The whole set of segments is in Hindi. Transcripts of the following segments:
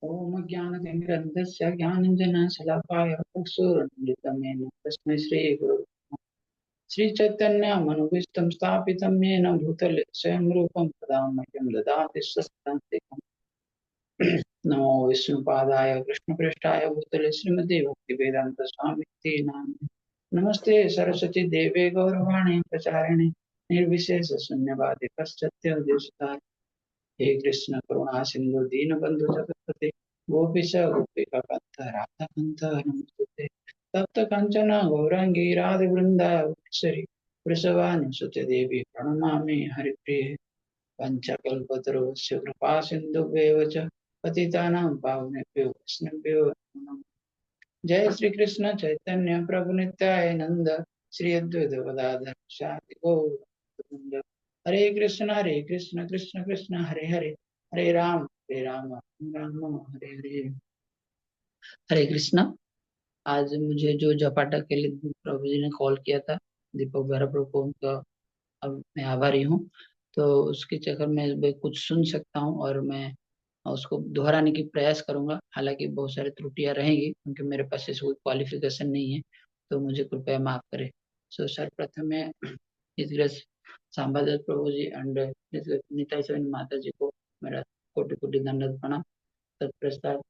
ओम ज्ञानतिमिरन्धस्य ज्ञानाञ्जनशलाकाय चक्षुरुन्मिलितं तस्मै श्रीगुरवे श्रीचैतन्यमनोभीष्टं स्थापितं येन भूतले स्वयं रूपं तदा मह्यं ददाति स्वस्तान्तिकम् नमो विष्णुपादाय कृष्णप्रेष्ठाय भूतले श्रीमते भक्तिवेदान्तस्वामिति नामिने नमस्ते सरस्वती देवे गौरवाणी प्रचारिणे निर्विशेष शून्यवादी पश्चात्य देशतारिणे हे कृष्ण करुणा सिंधु दीनबंधु जगत्पते गोपीश गोपिका कंठ राधा कंठ नमस्ते तप्त कंचन गौरांगी राधे वृंदावनेश्वरी वृषभानुसुते देवी प्रणमामि हरिप्रिये पंचकल्पतरुस्य कृपा सिन्धुभ्येव च पतितानां पावनेभ्यो वैष्णवेभ्यो नमो नमः। जय श्री कृष्ण चैतन्य प्रभु नित्यानंद श्री अद्वैत गदाधर शांति गौर हरे कृष्ण कृष्ण कृष्ण हरे हरे हरे राम राम राम हरे हरे। हरे कृष्ण। आज मुझे जो जपाटा के लिए प्रभु जी ने कॉल किया था, दीपक भैरव प्रभु को, उनका अब मैं आभारी हूँ। तो उसके चक्कर में मैं कुछ सुन सकता हूँ और मैं उसको दोहराने की प्रयास करूंगा। हालांकि बहुत सारी त्रुटियां रहेंगी क्योंकि मेरे पास ऐसे कोई क्वालिफिकेशन नहीं है, तो मुझे कृपया माफ करें। सो सर्वप्रथम मैं इस ग्रेस सांबादास प्रभु जी एंड नीता सविन माता जी को मेरा कोटि कोटि दंडवत प्रणाम। तत्पश्चात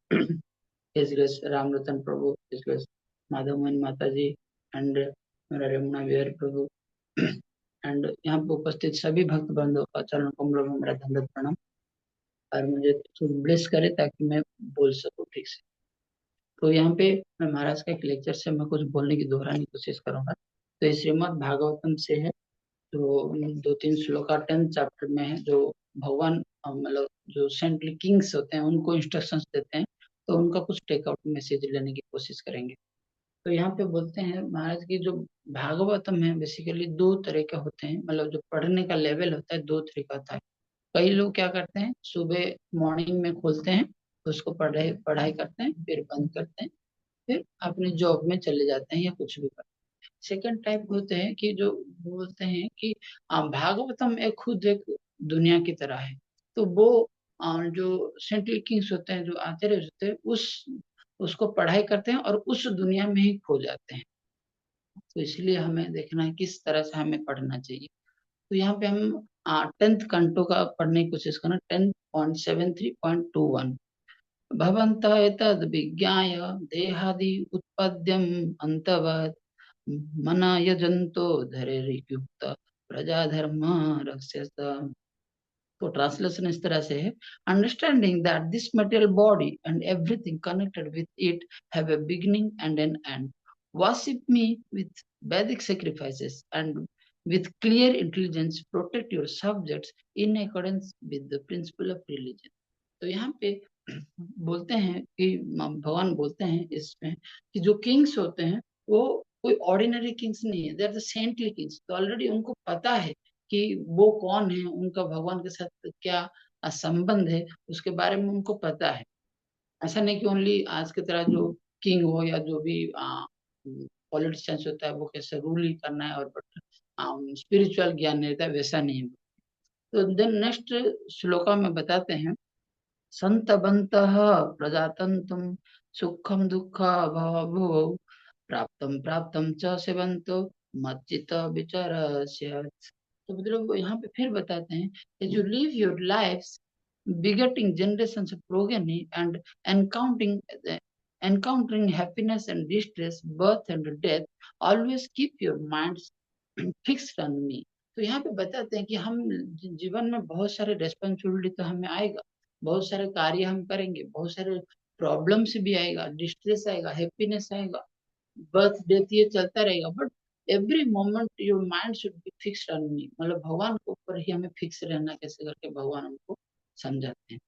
इस ग्रेस राम रतन प्रभु, इस ग्रेस माधव मोहन माता जी एंड मेरा रमुना विहार प्रभु एंड यहाँ पे उपस्थित सभी भक्त बंधुओं का चरण कमलों में मेरा दंडवत प्रणाम। और मुझे ब्लेस करे ताकि मैं बोल सकूं ठीक से। तो यहाँ पे मैं महाराज का एक लेक्चर से मैं कुछ बोलने की दोहराने की कोशिश करूंगा। तो ये श्रीमद् भागवतम से है। तो दो तीन श्लोका 10th चैप्टर में है, जो भगवान मतलब जो सेंट्रल किंग्स होते हैं उनको इंस्ट्रक्शंस देते हैं, तो उनका कुछ टेकआउट मैसेज लेने की कोशिश करेंगे। तो यहाँ पे बोलते हैं महाराज की जो भागवतम है बेसिकली दो तरह के होते हैं, मतलब जो पढ़ने का लेवल होता है दो तरह का होता है। कई लोग क्या करते हैं, सुबह मॉर्निंग में खोलते हैं, उसको पढ़ाई पढ़ाई करते हैं, फिर बंद करते हैं, फिर अपने जॉब में चले जाते हैं या कुछ भी करते हैं। सेकंड टाइप होते हैं कि जो बोलते हैं कि भागवतम एक खुद एक दुनिया की तरह है। तो वो जो सेंट्रल किंग्स होते हैं, जो आते रहते हैं, उसको पढ़ाई करते हैं और उस दुनिया में ही खो जाते हैं। तो इसलिए हमें देखना है किस तरह से हमें पढ़ना चाहिए। तो यहाँ पे हम 10th कंटो का पढ़ने की कोशिश करना। 10.73.21 भवन्तः एतद् विज्ञाय देहादि उत्पद्यम् अन्तवत् मना यजन्तो धैर्ययुक्त प्रजाधर्म रक्षस। तो ट्रांसलेशन इस तरह से है, understanding that this material body and everything connected with it have a beginning and an end, worship me with Vedic sacrifices and with clear intelligence protect your subjects in accordance with the principle of religion। तो यहाँ पे बोलते हैं कि भगवान बोलते हैं इसमें कि जो किंग्स होते हैं वो कोई ऑर्डिनरी किंग्स नहीं है, they are the saintly kings. तो ऑलरेडी उनको पता है कि वो कौन है, उनका भगवान के साथ क्या संबंध है, उसके बारे में उनको पता है। ऐसा नहीं कि ओनली आज की तरह जो किंग हो या जो भी पॉलिटिशियंस होता है वो कैसे रूल ही करना है और बट स्पिरिचुअल ज्ञान नहीं रहता है, वैसा नहीं है। तो देन नेक्स्ट श्लोका में बताते हैं, संतबन्तः प्रजातन्तुं सुखम दुःख भवभुवौ प्राप्तम प्राप्तम च सेवन्तो मच्चित विचारस्य। तो मतलब यहाँ पे फिर बताते हैं कि you live your lives begetting generations of progeny and encountering encountering happiness and distress, birth and death, always keep your minds fixed on me। तो यहाँ पे बताते हैं कि हम जीवन में बहुत सारे रेस्पॉन्सिबिलिटी तो हमें आएगा, बहुत सारे कार्य हम करेंगे, बहुत सारे प्रॉब्लम्स भी आएगा, डिस्ट्रेस आएगा, हैप्पीनेस आएगा, बर्थ डेथ ये चलता रहेगा, but every moment your mind should be fixed on me. मतलब भगवान के ऊपर ही हमें फिक्स रहना, कैसे करके भगवान हमको समझाते हैं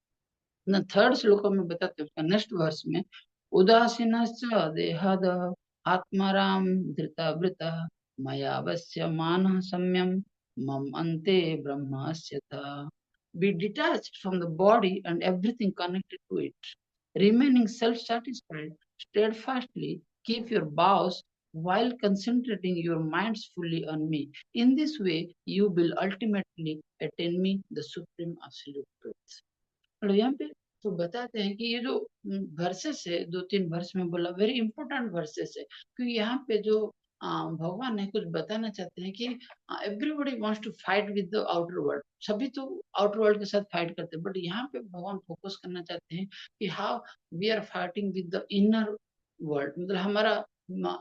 ना। थर्ड श्लोक में बताते हैं उसका नेक्स्ट वर्स में, उदासीन देहाद आत्माराम धृता मया वश्य मान सम्यम मम अन्ते ब्रह्मस्य था। Be detached from the body and everything connected to it, remaining self-satisfied, steadfastly keep your vows while concentrating your minds fully on me. In this way, you will ultimately attain me, the supreme absolute truth. और यहाँ पे तो बताते हैं कि ये जो वर्सेस है, 2-3 वर्स में बोला, वेरी इंपॉर्टेंट वर्सेस है, क्योंकि यहाँ पे जो भगवान है कुछ बताना चाहते हैं कि everybody wants to fight with the outer world, सभी तो आउटर वर्ल्ड के साथ फाइट करते हैं, बट यहाँ पे भगवान फोकस करना चाहते हैं कि how we are fighting with the inner world, मतलब हमारा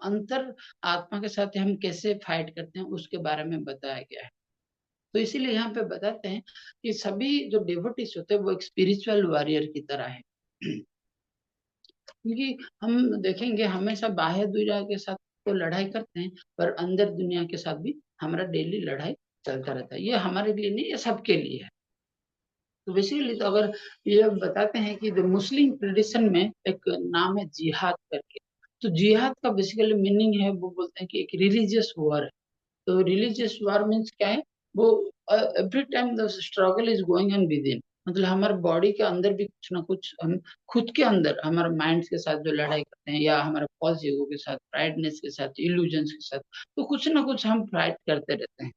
अंतर आत्मा के साथ हम कैसे फाइट करते हैं उसके बारे में बताया गया है। तो इसीलिए यहाँ पे बताते हैं कि सभी जो डिवोटीज होते हैं वो एक स्पिरिचुअल वॉरियर की तरह है। क्योंकि हम देखेंगे हमेशा बाह्य दुनिया के साथ तो लड़ाई करते हैं, पर अंदर दुनिया के साथ भी हमारा डेली लड़ाई चलता रहता है। ये हमारे लिए नहीं, ये सबके लिए है। तो बेसिकली तो अगर ये बताते हैं कि जो मुस्लिम ट्रेडिशन में एक नाम है जिहाद करके, तो जिहाद का बेसिकली मीनिंग है, वो बोलते हैं कि एक रिलीजियस वॉर है। तो रिलीजियस वॉर मीन्स क्या है, वो every time the struggle is going on with in, मतलब हमारे बॉडी के अंदर भी कुछ ना कुछ, हम खुद के अंदर हमारे माइंड के साथ जो लड़ाई करते हैं, या हमारे फॉल्स ईगो के साथ, प्राइडनेस के साथ, इल्यूजन्स के साथ, तो कुछ ना कुछ हम फाइट करते रहते हैं।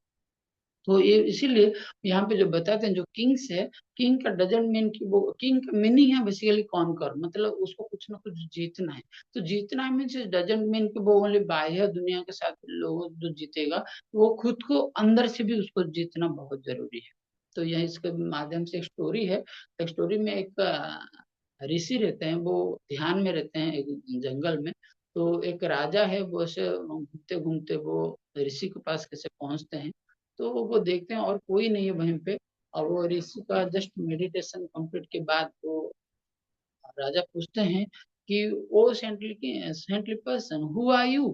तो ये इसीलिए यहाँ पे जो बताते हैं जो किंग्स है, किंग का डजंट मीन कि वो, किंग का मीनिंग है बेसिकली कॉन्कर, मतलब उसको कुछ ना कुछ जीतना है। तो जीतना मीन्स डजंट मीन कि वो ओनली बाह्य दुनिया के साथ लोग जो जीतेगा, वो खुद को अंदर से भी उसको जीतना बहुत जरूरी है। तो यह इसके माध्यम से एक स्टोरी है। एक स्टोरी में एक ऋषि रहते हैं, वो ध्यान में रहते हैं एक जंगल में। तो एक राजा है, वो ऐसे घूमते घूमते वो ऋषि के पास कैसे पहुंचते हैं, तो वो देखते हैं और कोई नहीं है वहीं पे। और वो ऋषि का जस्ट मेडिटेशन कंप्लीट के बाद वो राजा पूछते हैं कि oh saintly person, who are you.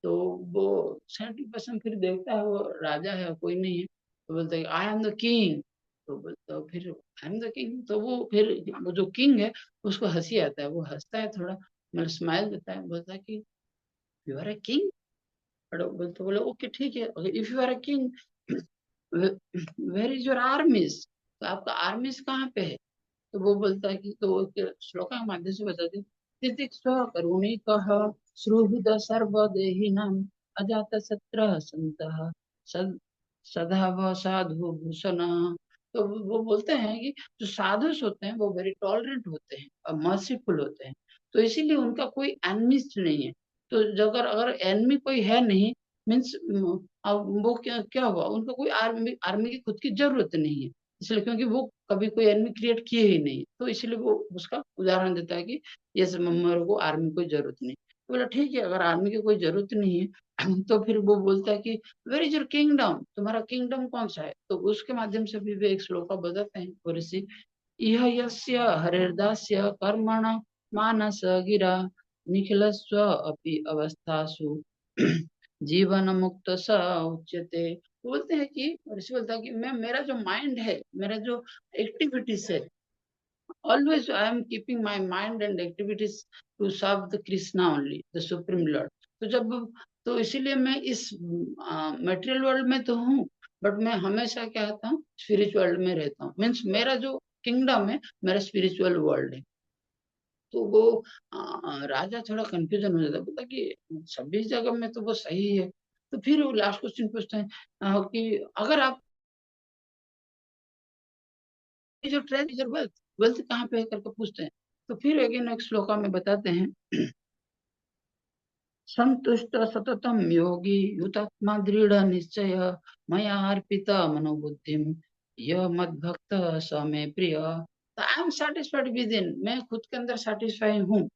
तो वो सेंटली पर्सन फिर देखता है, वो राजा है कोई नहीं है, तो बोलता है आई एम द किंग। तो बोलता है फिर आई एम द किंग, तो वो फिर वो जो किंग है उसको हंसी आता है, वो हंसता है थोड़ा, मतलब स्माइल देता है, बोलता है कि यू आर ए किंग। बोलते बोले ओके ठीक है, if you are a king where is your armies, तो आपका आर्मीज कहाँ पे है। तो वो बोलता है कि, तो वो श्लोक के माध्यम से बताते हैं, तितिक्षव करुणिकः सुहृद सर्वदेहिनां अजात शत्रः सन्तः सद सदा व साधु भूषण। तो वो बोलते हैं कि जो साधु होते हैं वो वेरी टॉलरेंट होते हैं और मर्सीफुल होते हैं, तो इसीलिए उनका कोई एनमिस्ट नहीं है। तो अगर अगर एनमी कोई है नहीं, मीन्स वो क्या क्या हुआ, उनका कोई आर्मी आर्मी की खुद की जरूरत नहीं है, इसलिए क्योंकि वो कभी कोई एनिमी क्रिएट किए ही नहीं, तो इसलिए वो उसका उदाहरण देता है कि ये सब मेरे को आर्मी की कोई जरूरत नहीं। तो बोला ठीक है, अगर आर्मी की कोई जरूरत नहीं है तो फिर वो बोलता है कि वेर इज योर किंगडम, तुम्हारा किंगडम कौन सा है। तो उसके माध्यम से भी वे एक श्लोक बताते हैं, और इसी इह यस्य हरिर्दास्य कर्मण मानस गिरा निखिलस्व अपि अवस्थासु जीवन मुक्त स उच्यते। बोलते हैं कि ऋषि बोलता है कि मैं, मेरा जो माइंड है, मेरा जो एक्टिविटीज है, always I am keeping my mind and activities to serve the Krishna only, the supreme lord। तो जब, तो इसीलिए मैं इस मटेरियल वर्ल्ड में तो हूँ, बट मैं हमेशा क्या होता हूँ, स्पिरिचुअल में रहता हूँ, मीन्स मेरा जो किंगडम है मेरा स्पिरिचुअल वर्ल्ड है। तो वो राजा थोड़ा कंफ्यूजन हो जाता है, बोलता कि सभी जगह में तो वो सही है। तो फिर वो लास्ट क्वेश्चन पूछते हैं कि अगर आप जो ट्रेन इज वेल्थ, वेल्थ कहाँ पे है करके पूछते हैं। तो फिर अगेन एक श्लोका में बताते हैं, संतुष्ट सततम योगी युतात्मा दृढ़ निश्चय मया अर्पित मनोबुद्धिम यह मद भक्त स मे प्रिय। I am satisfied with in, मैं खुद के अंदर सेटिस्फाई हूँ।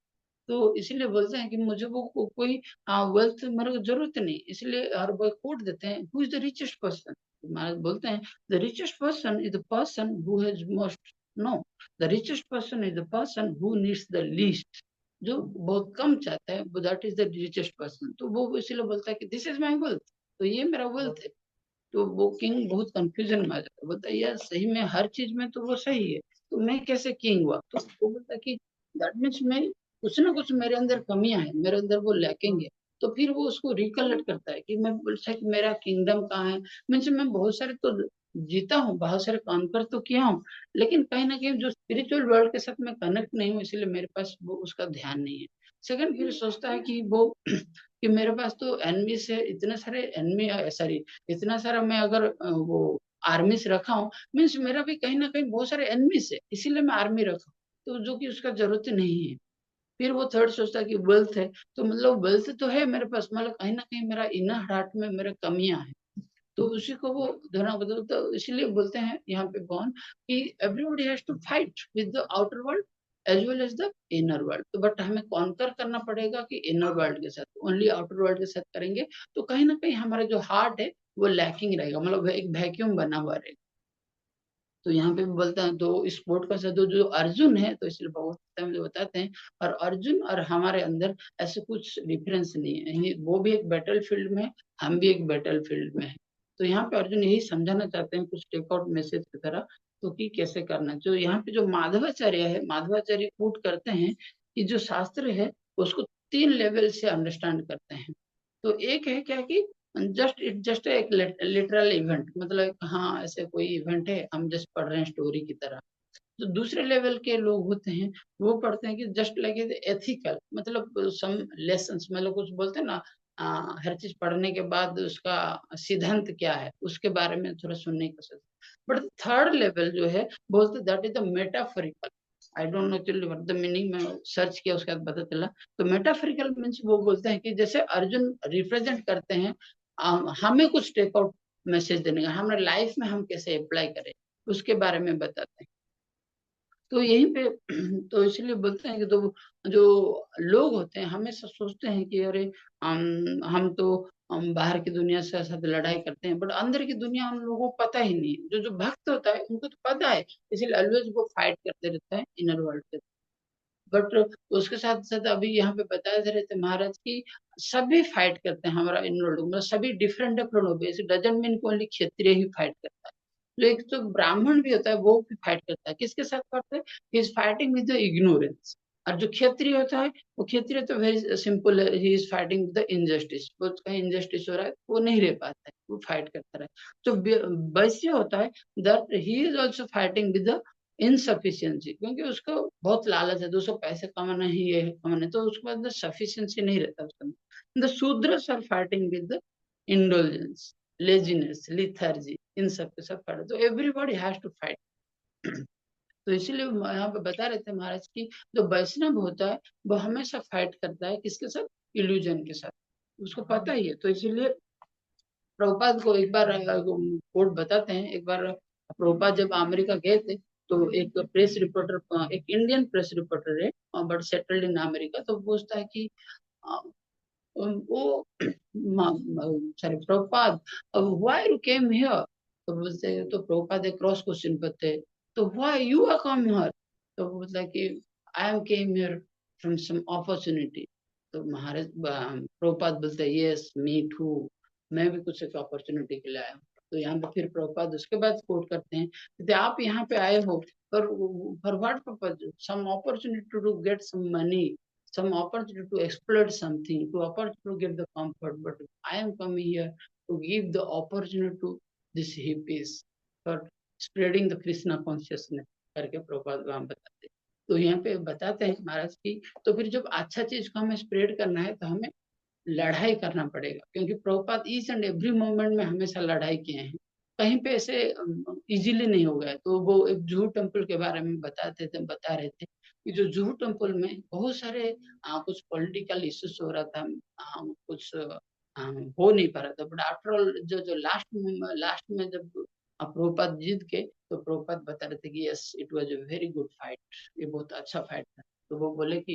तो इसीलिए बोलते हैं कि मुझे वो कोई वेल्थ मेरे को जरूरत नहीं, इसलिए हर कोई कोट देते हैं, who is the richest person. महाराज बोलते हैं the richest person is the person who has most, no, the richest person is the person who needs the least, जो बहुत कम चाहता है, वो that is the richest person. तो वो इसीलिए बोलता है कि दिस इज माई वेल्थ, तो ये मेरा वेल्थ है। तो वो किंग बहुत कंफ्यूजन में आ जाता है, बोलता है यार सही में हर चीज में तो वो सही है, तो मैं कैसे किंग हुआ। तो वो बोलता है कि दैट मीन्स मैं, कुछ ना कुछ मेरे अंदर कमियां हैं, मेरे अंदर वो लैकिंग है। तो फिर वो उसको रिकलेक्ट करता है कि मैं बोलता है कि मेरा किंगडम कहाँ है। मीन्स मैं बहुत सारे तो जीता हूँ, बहुत सारे कॉन्कर तो किया हूँ, लेकिन कहीं ना कहीं जो स्पिरिचुअल वर्ल्ड के साथ मैं कनेक्ट नहीं हूँ, इसलिए मेरे पास वो उसका ध्यान नहीं है। सेकंड फिर सोचता है कि वो कि मेरे पास तो एनमी से इतने सारे एनमी, सॉरी, इतना सारा मैं अगर वो आर्मी से रखा हूँ, मीन्स मेरा भी कहीं ना कहीं बहुत सारे एनमी से, इसीलिए मैं आर्मी रखा हूँ, तो जो कि उसका जरूरत नहीं है। फिर वो थर्ड सोचता है कि वेल्थ है, तो मतलब वेल्थ तो है मेरे पास, मतलब कहीं ना कहीं मेरा इनर हार्ट में मेरे कमियां हैं, तो उसी को वो धरना बदल, तो इसीलिए बोलते हैं यहाँ पे कौन कि everybody has to fight with the outer world as well as the inner world. तो बट हमें कॉन्कर करना पड़ेगा कि इनर वर्ल्ड के साथ, ओनली आउटर वर्ल्ड के साथ करेंगे तो कहीं ना कहीं हमारा जो हार्ट है वो लैकिंग रहेगा, मतलब एक वैक्यूम बना हुआ रहेगा। तो यहाँ पे भी बोलता है, तो स्पोर्ट का शब्द जो अर्जुन है, तो इसलिए बहुत टाइम जो बताते हैं, और अर्जुन और हमारे अंदर ऐसे कुछ डिफरेंस नहीं है, वो भी एक बैटल फील्ड में है, हम भी एक बैटल फील्ड में है। तो यहाँ पे अर्जुन यही समझाना चाहते हैं कुछ टेक आउट मैसेज की तरह, तो कि कैसे करना। जो यहाँ पे जो माधवाचार्य है, माधवाचार्य कोट करते हैं कि जो शास्त्र है उसको 3 लेवल से अंडरस्टैंड करते हैं। तो एक है क्या कि जस्ट एक लिटरल इवेंट, मतलब हाँ ऐसे कोई इवेंट है, हम जस्ट पढ़ रहे हैं स्टोरी की तरह। तो दूसरे लेवल के लोग होते हैं, वो पढ़ते हैं कि जस्ट लाइक एथिकल, मतलब सम लेसन्स, मतलब कुछ बोलते हैं ना, हर चीज पढ़ने के बाद उसका सिद्धांत क्या है उसके बारे में थोड़ा सुनने की कोशिश। बट थर्ड लेवल जो है, बोलते that is the metaphorical. I don't know actually what the meaning, मैं सर्च किया उसके बाद पता चला। तो मेटाफोरिकल मीन्स वो बोलते हैं कि जैसे अर्जुन रिप्रेजेंट करते हैं, हमें कुछ टेक आउट मैसेज देने का, हमारे लाइफ में हम कैसे अप्लाई करें उसके बारे में बताते हैं। तो यहीं पे तो इसलिए बोलते हैं कि तो जो लोग होते हैं हमेशा सोचते हैं कि अरे हम तो बाहर की दुनिया से साथ लड़ाई करते हैं, बट अंदर की दुनिया उन लोगों को पता ही नहीं है। जो जो भक्त होता है उनको तो पता है, इसलिए ऑलवेज वो फाइट करते रहता है इनर वर्ल्ड से। बट उसके साथ साथ अभी यहाँ पे बताया जा रहे थे महाराज की सभी फाइट करते हैं हमारा इनरोल्ड, मतलब सभी डिफरेंट डिफरेंट हो गए, doesn't mean only Kshatriya he fight करता है। तो एक तो ब्राह्मण भी होता है वो भी फाइट करता है, किसके साथ करता है, he is fighting with the ignorance. और जो क्षत्रिय होता है, वो क्षत्रिय तो वेरी सिंपल है, he is fighting with the injustice, वो कहीं इनजस्टिस हो रहा है वो नहीं रह पाता है, वो फाइट करता रहे। तो वैश्य होता है, that he is also fighting with the insufficiency, क्योंकि उसको बहुत लालच है, 200 पैसे कमाना ही है कमाने, तो उसके बाद सफिशियंसी नहीं रहता उसका। The Shudras are fighting with the indolence, laziness, lethargy, इन सब के सब फाइट, तो एवरीबॉडी हैज टू फाइट। तो इसीलिए यहाँ पे बता रहे थे महाराज की जो वैष्णव होता है वो हमेशा फाइट करता है किसके साथ, इल्यूजन के साथ, उसको पता ही है। तो इसीलिए प्रभुपाद को एक बार कोट बताते हैं, एक बार प्रभुपाद जब अमेरिका गए थे, तो एक प्रेस रिपोर्टर, एक इंडियन प्रेस रिपोर्टर है बट सेटल्ड इन अमेरिका, तो पूछता है कि अ, वो sorry Prabhupada, why you came here, तो बोलते हैं, तो प्रभुपाद एक क्रॉस क्वेश्चन करते हैं, तो why you are come here, तो बोलता है कि I am came here from some opportunity. तो महाराज प्रभुपाद बोलते हैं यस मी टू, मैं भी कुछ एक अपॉर्चुनिटी के लिए आया हूँ। तो यहाँ पे फिर प्रभुपाद उसके बाद कोट करते हैं कि आप यहाँ पे आए हो पर for what purpose, some opportunity to get some money, some opportunity to exploit something, to opportunity to get the comfort, but I am coming here to give the opportunity to this hippies for spreading the Krishna consciousness करके प्रभुपाद वहां बताते हैं। तो यहाँ पे बताते हैं महाराज की, तो फिर जब अच्छा चीज को हमें स्प्रेड करना है तो हमें लड़ाई करना पड़ेगा, क्योंकि Prabhupada each and every moment में हमेशा लड़ाई किए हैं, कहीं पे ऐसे इजीली नहीं हो गया। तो वो एक जुहू टेम्पल के बारे में बता रहे थे कि जो जुहू टेम्पल में बहुत सारे कुछ पॉलिटिकल इश्यूज हो रहा था, कुछ हो नहीं पा रहा था, बट आफ्टर ऑल जो जो लास्ट में जब प्रभुपाद जीत के, तो प्रभुपाद बता रहे थे कि yes it was a very good fight, ये बहुत अच्छा फाइट था। तो वो बोले कि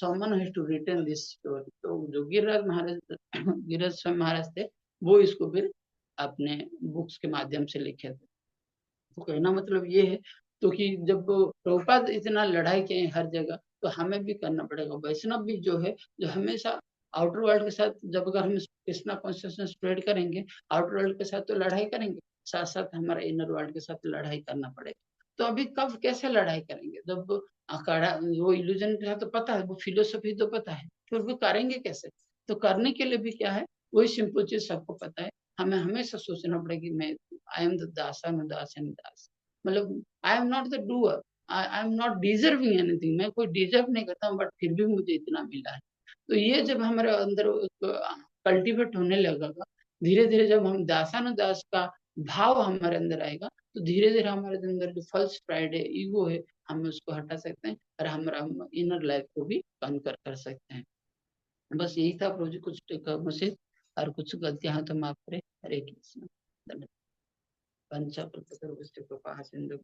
someone has to written this story। तो जो गिरिराज महाराज गिरिराज स्वामी महाराज थे, वो इसको फिर अपने बुक्स के माध्यम से लिखे थे। तो कहना मतलब ये है, तो कि जब प्रभुपाद इतना लड़ाई किए हर जगह, तो हमें भी करना पड़ेगा। वैष्णव भी जो है, जो हमेशा आउटर वर्ल्ड के साथ, जब अगर हम कृष्णा कॉन्शियसनेस स्प्रेड करेंगे आउटर वर्ल्ड के साथ तो लड़ाई करेंगे, साथ साथ हमारे इनर वर्ल्ड के साथ लड़ाई करना पड़ेगा। तो अभी कब कैसे लड़ाई करेंगे, जब अखाड़ा वो इल्यूजन का तो पता है, वो फिलोसफी तो पता है, फिर भी करेंगे कैसे। तो करने के लिए भी क्या है, वही सिंपल चीज सबको पता है, हमें हमेशा सोचना पड़ेगा कि मैं I am the das, I am das and das, मतलब I am not the doer, I am not deserving anything, मैं कोई डिजर्व नहीं करता हूँ, बट फिर भी मुझे इतना मिला है। तो ये जब हमारे अंदर कल्टीवेट होने लगेगा, धीरे धीरे जब हम दासानुदास का भाव हमारे अंदर आएगा, तो धीरे धीरे हमारे अंदर जो फॉल्स प्राइड है, ईगो है, हम उसको हटा सकते हैं और हमारा इनर लाइफ को भी कॉन्कर कर सकते हैं। बस यही था प्रभु जी, कुछ मैसेज, और कुछ गलतियां हैं तो माफ करें। हरे कृष्ण। धन्यवाद। पंचा प्रकार सिंधु